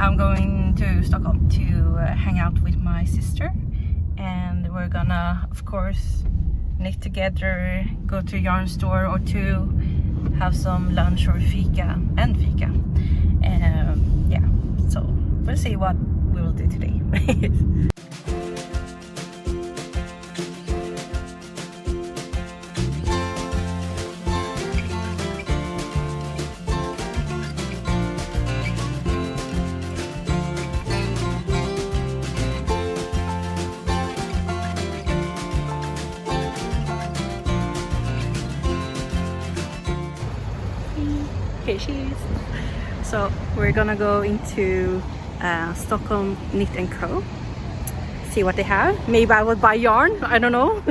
I'm going to Stockholm to hang out with my sister, and we're gonna, of course, knit together, go to a yarn store or two, have some lunch or fika. Yeah, so we'll see what we will do today. Okay, cheese. So we're gonna go into Stockholm Knit and Co. See what they have. Maybe I will buy yarn. I don't know.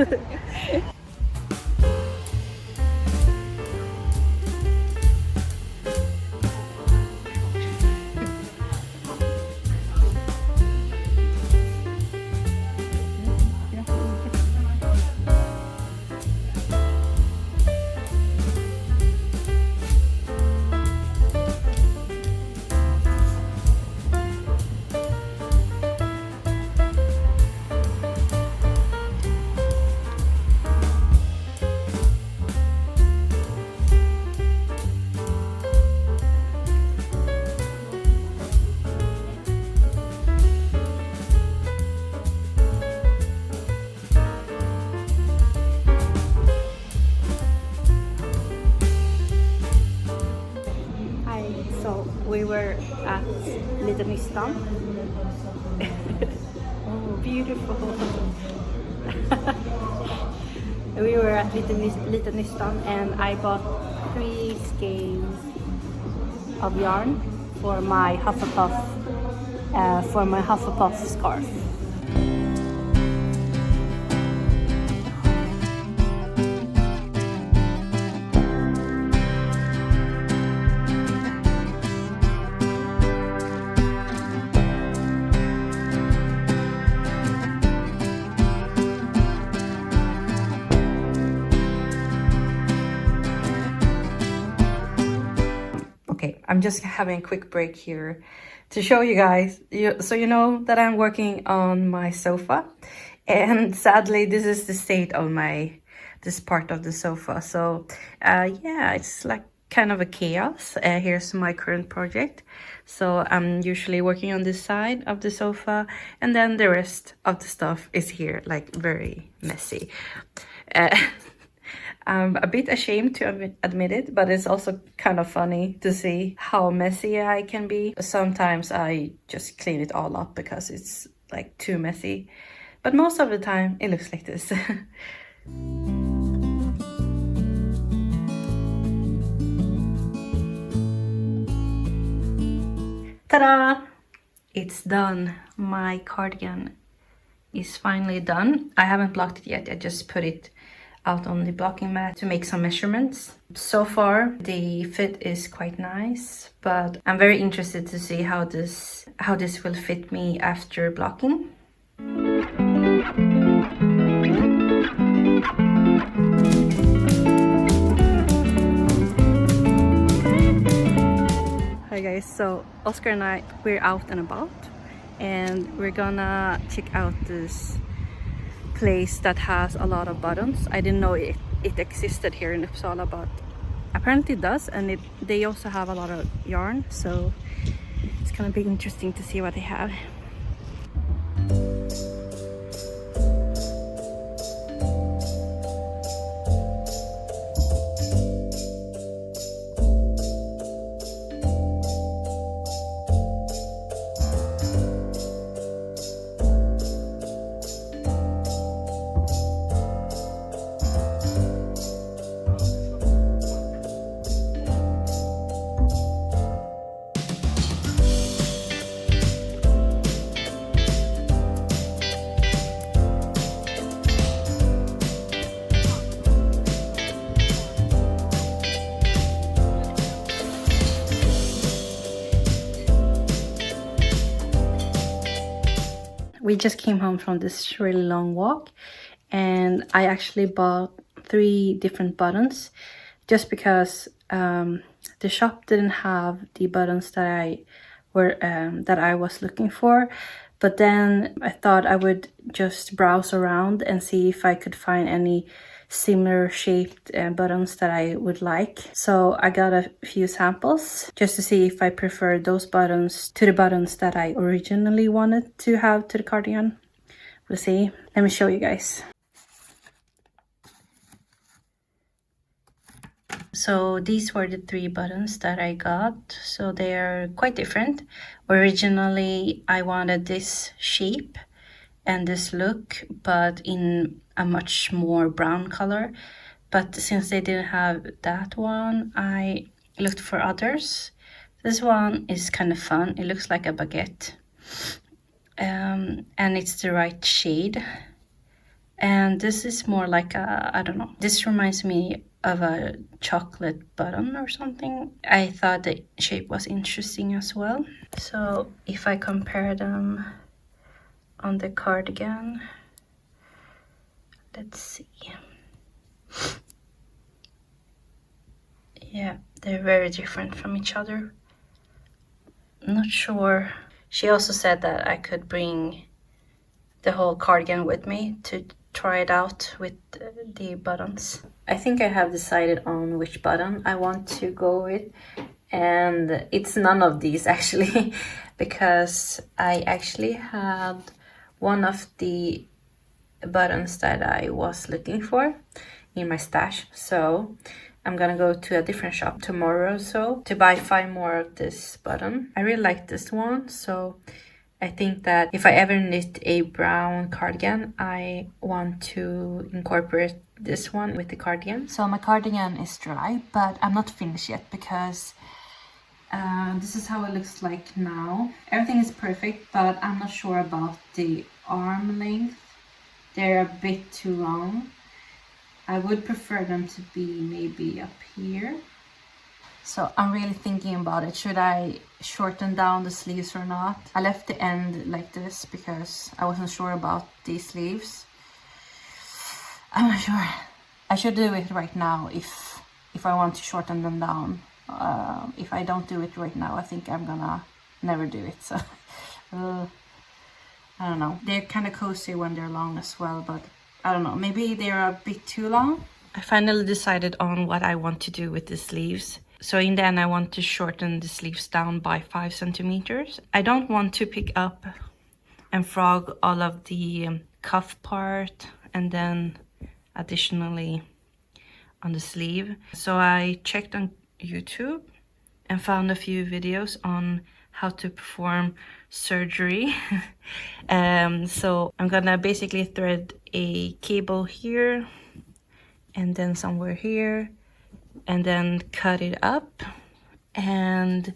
So we were at Little Nystan. Oh, beautiful. We were at Little Nystan and I bought 3 skeins of yarn for my Hufflepuff scarf. Okay, I'm just having a quick break here to show you guys. So you know that I'm working on my sofa, and sadly this is the state of this part of the sofa. So yeah, it's like kind of a chaos. Here's my current project. So I'm usually working on this side of the sofa, and then the rest of the stuff is here, like very messy. I'm a bit ashamed to admit it, but it's also kind of funny to see how messy I can be. Sometimes I just clean it all up because it's like too messy, but most of the time it looks like this. Ta-da! It's done. My cardigan is finally done. I haven't blocked it yet. I just put it out on the blocking mat to make some measurements. So far the fit is quite nice, but I'm very interested to see how this will fit me after blocking. Hi guys, so Oscar and we're out and about, and we're gonna check out this place that has a lot of buttons. I didn't know it existed here in Uppsala, but apparently it does, and they also have a lot of yarn, so it's gonna be interesting to see what they have. We just came home from this really long walk, and I actually bought 3 different buttons just because the shop didn't have the buttons that I that I was looking for. But then I thought I would just browse around and see if I could find any similar shaped buttons that I would like. So I got a few samples just to see if I prefer those buttons to the buttons that I originally wanted to have to the cardigan. We'll see. Let me show you guys. So these were the 3 buttons that I got. So they're quite different. Originally, I wanted this shape and this look, but in a much more brown color. But since they didn't have that one, I looked for others. This one is kind of fun. It looks like a baguette. And it's the right shade. And this is more like a, I don't know, this reminds me of a chocolate button or something. I thought the shape was interesting as well. So if I compare them on the cardigan, let's see. Yeah, they're very different from each other. Not sure. She also said that I could bring the whole cardigan with me to try it out with the buttons. I think I have decided on which button I want to go with, and it's none of these actually, because I actually had one of the buttons that I was looking for in my stash. So I'm gonna go to a different shop tomorrow or so to buy 5 more of this button. I really like this one, so I think that if I ever knit a brown cardigan, I want to incorporate this one with the cardigan. So my cardigan is dry, but I'm not finished yet because this is how it looks like now. Everything is perfect, but I'm not sure about the arm length. They're a bit too long. I would prefer them to be maybe up here. So I'm really thinking about it. Should I shorten down the sleeves or not? I left the end like this because I wasn't sure about these sleeves. I'm not sure. I should do it right now if I want to shorten them down. If I don't do it right now, I think I'm gonna never do it. So I don't know. They're kind of cozy when they're long as well, but I don't know. Maybe they're a bit too long. I finally decided on what I want to do with the sleeves. So in the end, I want to shorten the sleeves down by 5 centimeters. I don't want to pick up and frog all of the cuff part and then additionally on the sleeve. So I checked on YouTube and found a few videos on how to perform surgery. So I'm gonna basically thread a cable here and then somewhere here, and then cut it up and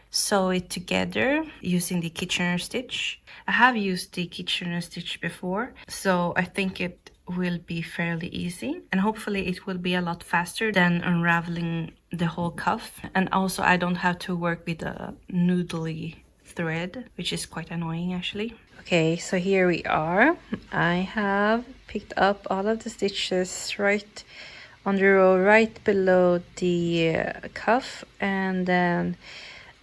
sew it together using the Kitchener stitch. I have used the Kitchener stitch before, so I think it will be fairly easy, and hopefully it will be a lot faster than unraveling the whole cuff. And also I don't have to work with a noodly thread, which is quite annoying actually. Okay, so here we are. I have picked up all of the stitches right on the row right below the cuff, and then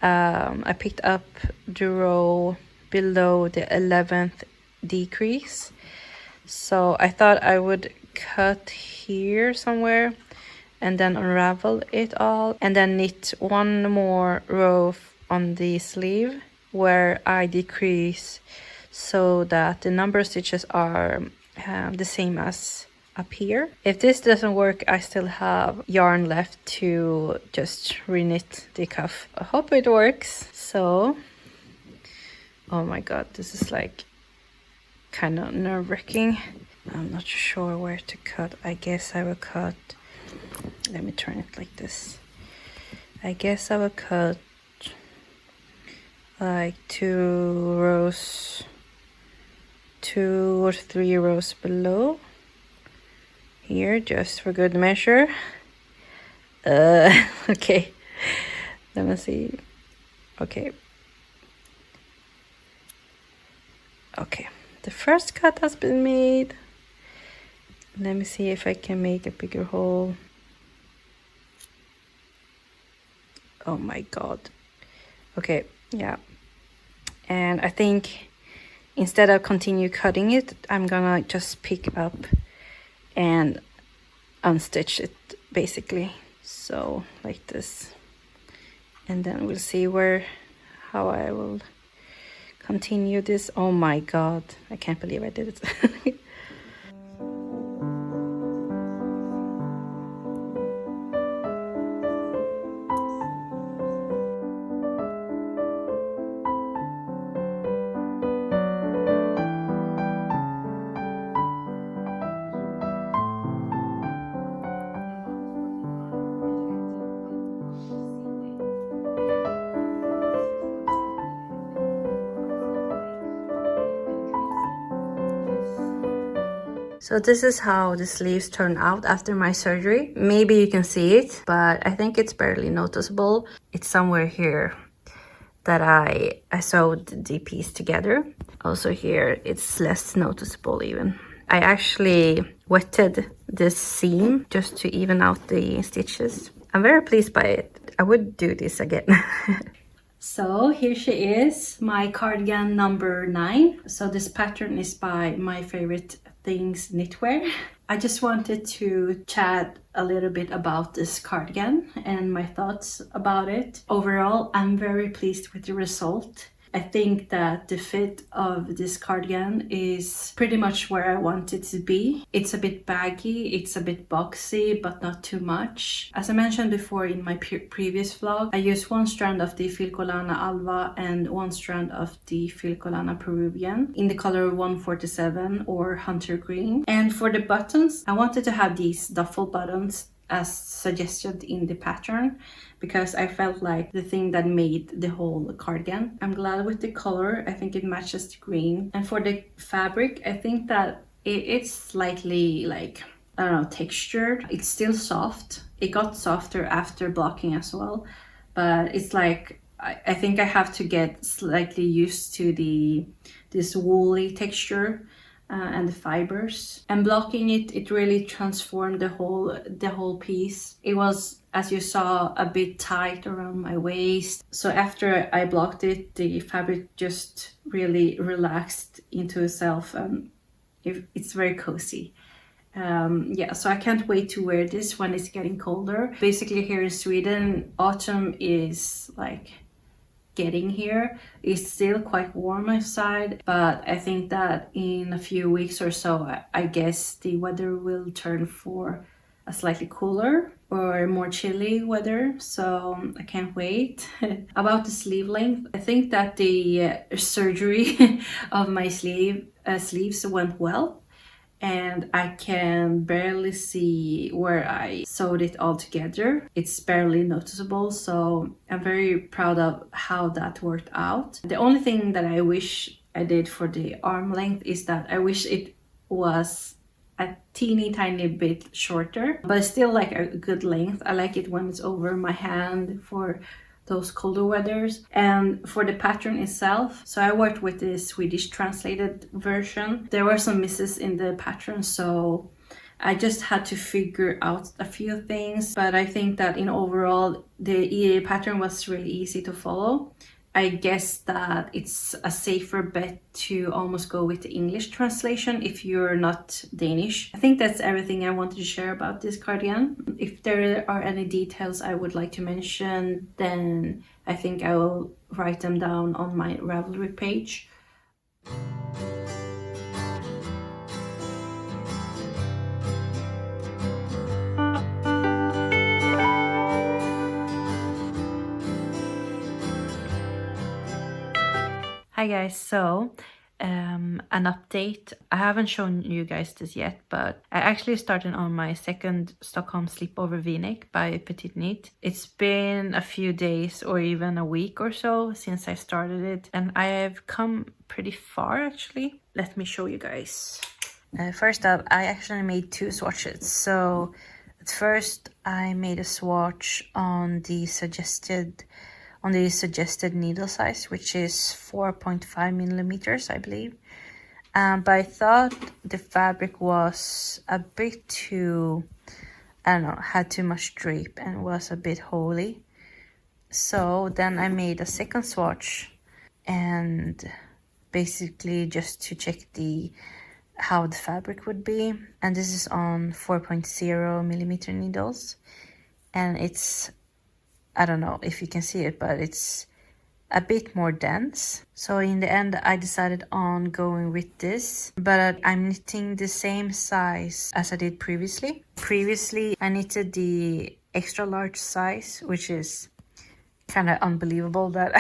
I picked up the row below the 11th decrease. So I thought I would cut here somewhere and then unravel it all, and then knit one more row on the sleeve where I decrease so that the number of stitches are the same as up here. If this doesn't work, I still have yarn left to just reknit the cuff. I hope it works. So, oh my god, this is like kind of nerve-wracking. I'm not sure where to cut. I guess I will cut, let me turn it like this. I guess I will cut like 2 rows, 2 or 3 rows below here, just for good measure. Okay, let me see. Okay, the first cut has been made. Let me see if I can make a bigger hole. Oh my god. Okay, Yeah, and I think instead of continue cutting it, I'm gonna just pick up and unstitch it basically, so like this, and then we'll see how I will continue this. Oh my god, I can't believe I did it. So this is how the sleeves turned out after my surgery. Maybe you can see it, but I think it's barely noticeable. It's somewhere here that I sewed the piece together. Also here, it's less noticeable even. I actually wetted this seam just to even out the stitches. I'm very pleased by it. I would do this again. So here she is, my cardigan number 9. So this pattern is by My Favorite Things Knitwear. I just wanted to chat a little bit about this cardigan and my thoughts about it. Overall, I'm very pleased with the result. I think that the fit of this cardigan is pretty much where I want it to be. It's a bit baggy, it's a bit boxy, but not too much. As I mentioned before in my previous vlog, I used one strand of the Filcolana Alva and one strand of the Filcolana Peruvian in the color 147 or Hunter Green. And for the buttons, I wanted to have these duffel buttons as suggested in the pattern, because I felt like the thing that made the whole cardigan. I'm glad with the color. I think it matches the green. And for the fabric, I think that it's slightly like, I don't know, textured. It's still soft. It got softer after blocking as well, but it's like, I think I have to get slightly used to this woolly texture. And the fibers, and blocking it really transformed the whole piece. It was, as you saw, a bit tight around my waist, so after I blocked it, the fabric just really relaxed into itself, and it's very cozy. Yeah, so I can't wait to wear this when it's getting colder. Basically here in Sweden, autumn is like getting here. It's still quite warm outside, but I think that in a few weeks or so, I guess the weather will turn for a slightly cooler or more chilly weather, so I can't wait. About the sleeve length, I think that the surgery of my sleeves went well, and I can barely see where I sewed it all together. It's barely noticeable, so I'm very proud of how that worked out. The only thing that I wish I did for the arm length is that I wish it was a teeny tiny bit shorter, but still like a good length. I like it when it's over my hand for those colder weathers. And for the pattern itself, so I worked with the Swedish translated version. There were some misses in the pattern, so I just had to figure out a few things, but I think that in overall the pattern was really easy to follow. I guess that it's a safer bet to almost go with the English translation if you're not Danish. I think that's everything I wanted to share about this cardigan. If there are any details I would like to mention, then I think I will write them down on my Ravelry page. Hi guys, so an update. I haven't shown you guys this yet, but I actually started on my second Stockholm Slipover V-neck by Petite Knit. It's been a few days or even a week or so since I started it, and I have come pretty far actually. Let me show you guys. First up, I actually made 2 swatches. So at first I made a swatch on the suggested needle size, which is 4.5 millimeters, I believe. But I thought the fabric was a bit too, I don't know, had too much drape and was a bit holey. So then I made a second swatch, and basically just to check how the fabric would be. And this is on 4.0 millimeter needles, and it's, I don't know if you can see it, but it's a bit more dense. So in the end I decided on going with this, but I'm knitting the same size as I did previously. Previously I knitted the extra large size, which is kind of unbelievable that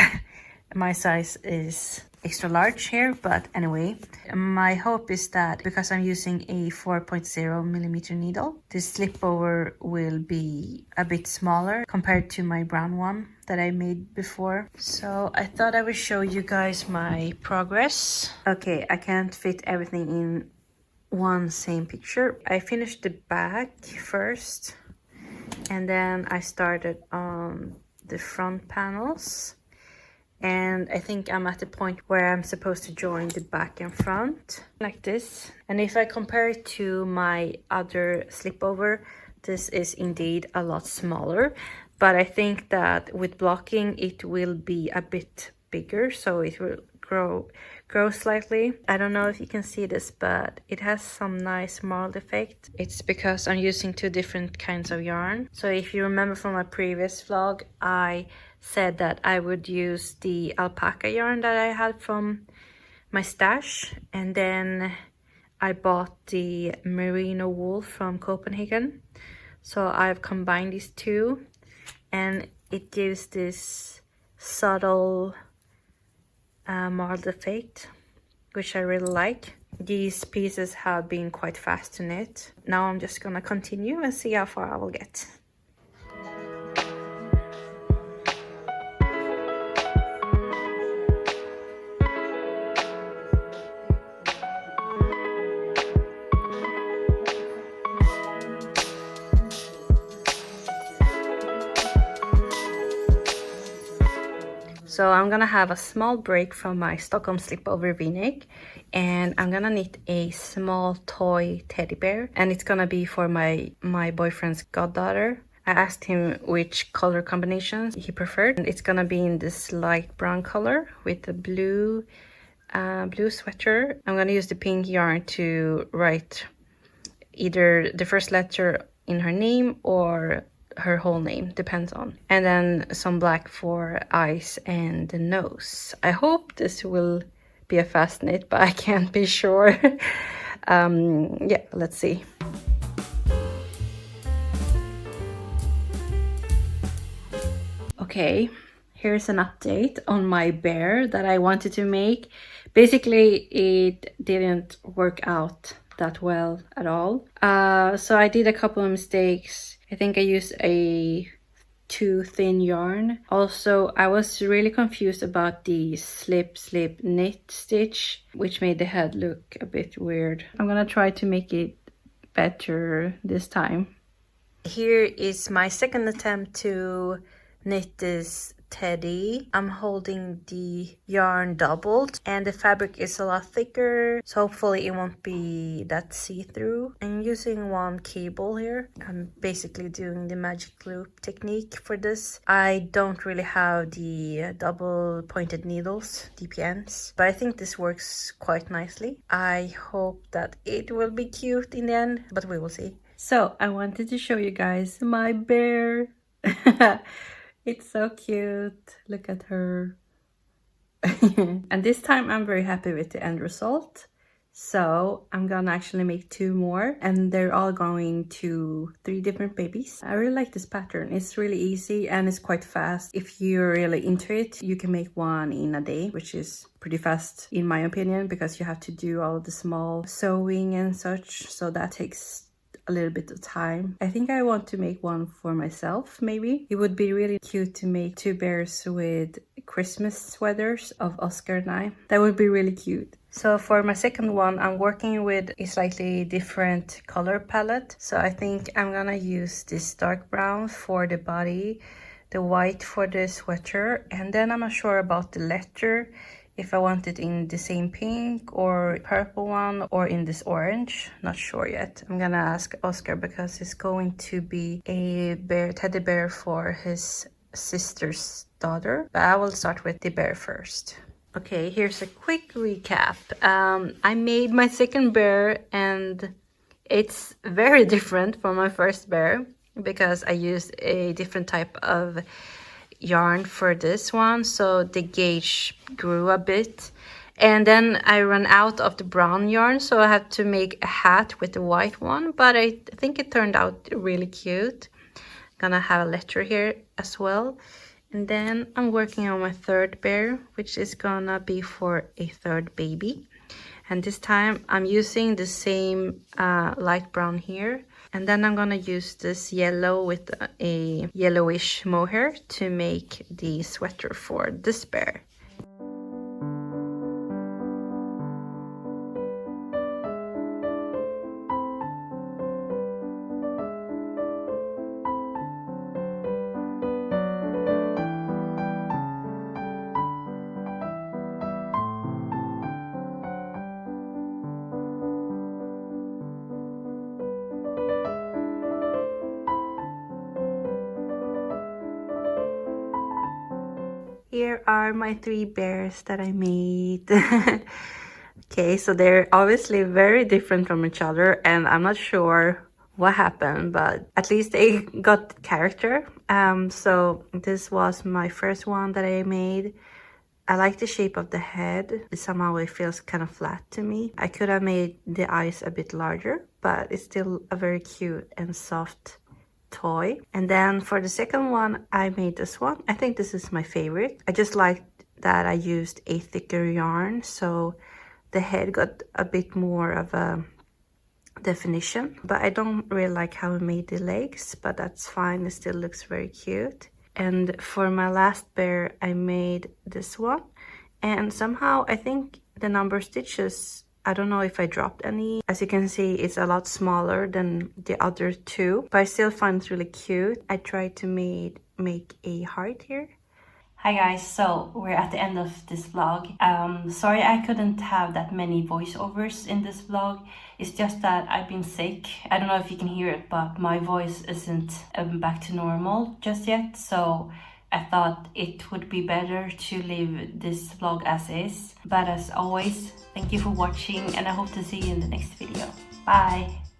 my size is extra large here, but anyway, my hope is that because I'm using a 4.0 millimeter needle, this slipover will be a bit smaller compared to my brown one that I made before. So I thought I would show you guys my progress. Okay, I can't fit everything in one same picture. I finished the back first, and then I started on the front panels, and I think I'm at the point where I'm supposed to join the back and front like this. And if I compare it to my other slipover, this is indeed a lot smaller, but I think that with blocking it will be a bit bigger, so it will grow slightly. I don't know if you can see this, but it has some nice mold effect. It's because I'm using two different kinds of yarn. So if you remember from my previous vlog, I said that I would use the alpaca yarn that I had from my stash, and then I bought the merino wool from Copenhagen. So I've combined these two, and it gives this subtle mold effect, which I really like. These pieces have been quite fast to knit. Now I'm just gonna continue and see how far I will get. So I'm gonna have a small break from my Stockholm slipover v-neck, and I'm gonna knit a small toy teddy bear, and it's gonna be for my boyfriend's goddaughter. I asked him which color combinations he preferred, and it's gonna be in this light brown color with the blue sweater. I'm gonna use the pink yarn to write either the first letter in her name or her whole name, depends on, and then some black for eyes and the nose. I hope this will be a fast knit, but I can't be sure. Yeah, let's see. Okay, here's an update on my bear that I wanted to make. Basically it didn't work out that well at all, so I did a couple of mistakes. I think I used a too thin yarn. Also, I was really confused about the slip knit stitch, which made the head look a bit weird. I'm gonna try to make it better this time. Here is my second attempt to knit this teddy. I'm holding the yarn doubled, and the fabric is a lot thicker, so hopefully it won't be that see-through. I'm using one cable here. I'm basically doing the magic loop technique for this. I don't really have the double pointed needles, DPNs, but I think this works quite nicely. I hope that it will be cute in the end, but we will see. So I wanted to show you guys my bear. It's so cute. Look at her. And this time I'm very happy with the end result. So I'm gonna actually make two more, and they're all going to 3 different babies. I really like this pattern. It's really easy and it's quite fast. If you're really into it, you can make one in a day, which is pretty fast in my opinion, because you have to do all the small sewing and such. So that takes a little bit of time. I think I want to make one for myself, maybe. It would be really cute to make 2 bears with Christmas sweaters of Oscar and I. That would be really cute. So for my second one, I'm working with a slightly different color palette. So I think I'm gonna use this dark brown for the body, the white for the sweater, and then I'm not sure about the letter, if I want it in the same pink or purple one or in this orange. Not sure yet. I'm gonna ask Oscar because it's going to be a teddy bear for his sister's daughter, but I will start with the bear first. Okay, here's a quick recap. I made my second bear and it's very different from my first bear because I used a different type of yarn for this one, so the gauge grew a bit. And then I ran out of the brown yarn, so I had to make a hat with the white one, but I think it turned out really cute. Gonna have a letter here as well. And then I'm working on my third bear, which is gonna be for a third baby. And this time I'm using the same light brown here. And then I'm gonna use this yellow with a yellowish mohair to make the sweater for this bear. Here are my 3 bears that I made. Okay, so they're obviously very different from each other and I'm not sure what happened, but at least they got character. So this was my first one that I made. I like the shape of the head. Somehow it feels kind of flat to me. I could have made the eyes a bit larger, but it's still a very cute and soft toy. And then for the second one, I made this one. I think this is my favorite. I just liked that I used a thicker yarn, so the head got a bit more of a definition. But I don't really like how I made the legs, but that's fine. It still looks very cute. And for my last bear, I made this one. And somehow I think the number of stitches, I don't know if I dropped any. As you can see, it's a lot smaller than the other 2, but I still find it really cute. I tried to make a heart here. Hi guys, so we're at the end of this vlog. Sorry I couldn't have that many voiceovers in this vlog. It's just that I've been sick. I don't know if you can hear it, but my voice isn't back to normal just yet. So I thought it would be better to leave this vlog as is. But as always, thank you for watching and I hope to see you in the next video. Bye!